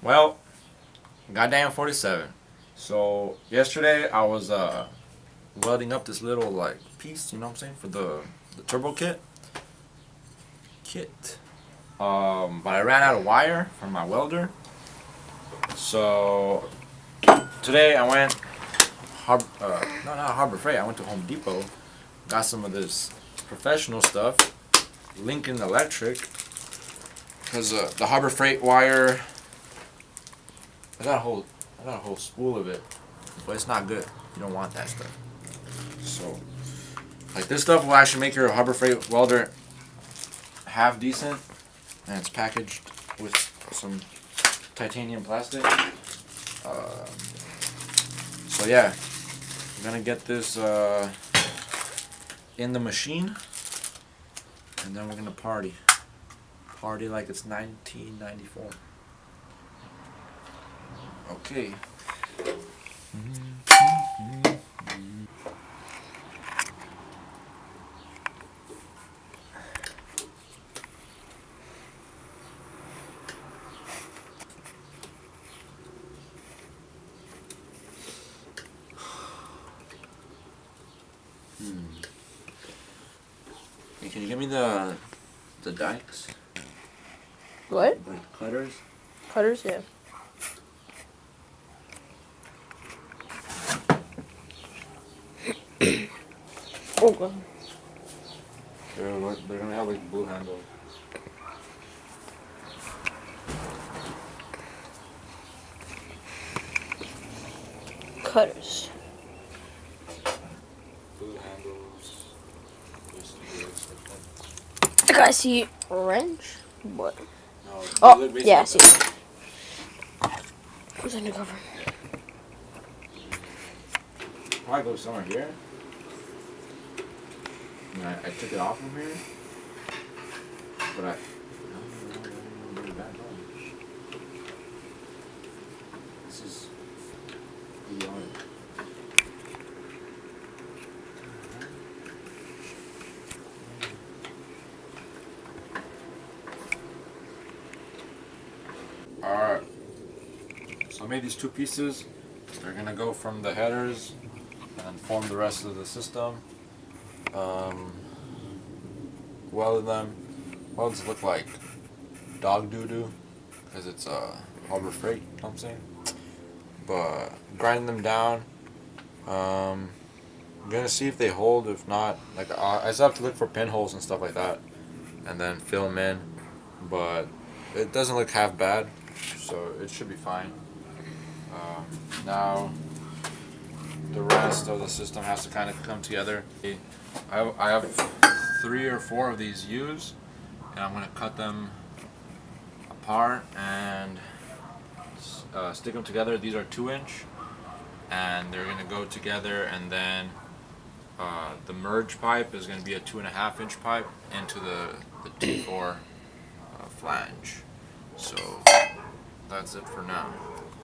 Well, goddamn 47. So yesterday I was welding up this little like piece, you know what I'm saying, for the turbo kit. But I ran out of wire from my welder. So today I went no, not Harbor Freight. I went to Home Depot, got some of this professional stuff, Lincoln Electric, because the Harbor Freight wire, I got a whole spool of it, but it's not good. You don't want that stuff. So, like, this stuff will actually make your Harbor Freight welder half decent, and it's packaged with some titanium plastic. So yeah, I'm gonna get this in the machine, and then we're gonna party like it's 1994. Okay. Hey, can you give me the dikes? What? Like cutters? Cutters, yeah. Oh, God. They're gonna have like blue handles. Cutters. Blue handles. I gotta see wrench. What? No, Oh, yeah, I see it. Who's undercover? Probably go somewhere here. I mean, I took it off from here, but I don't know back on. This is beyond. Alright, so I made these two pieces. They're gonna go from the headers and form the rest of the system. Welded them. Welds look like dog doo-doo because it's Harbor Freight, you know what I'm saying? But grind them down. I'm gonna see if they hold. If not, like I still have to look for pinholes and stuff like that, and then fill them in. But it doesn't look half bad, so it should be fine. Now the rest of the system has to kind of come together. I have 3 or 4 of these U's, and I'm gonna cut them apart and stick them together. These are 2-inch, and they're gonna go together, and then the merge pipe is gonna be a 2.5-inch pipe into the T4 flange. So that's it for now.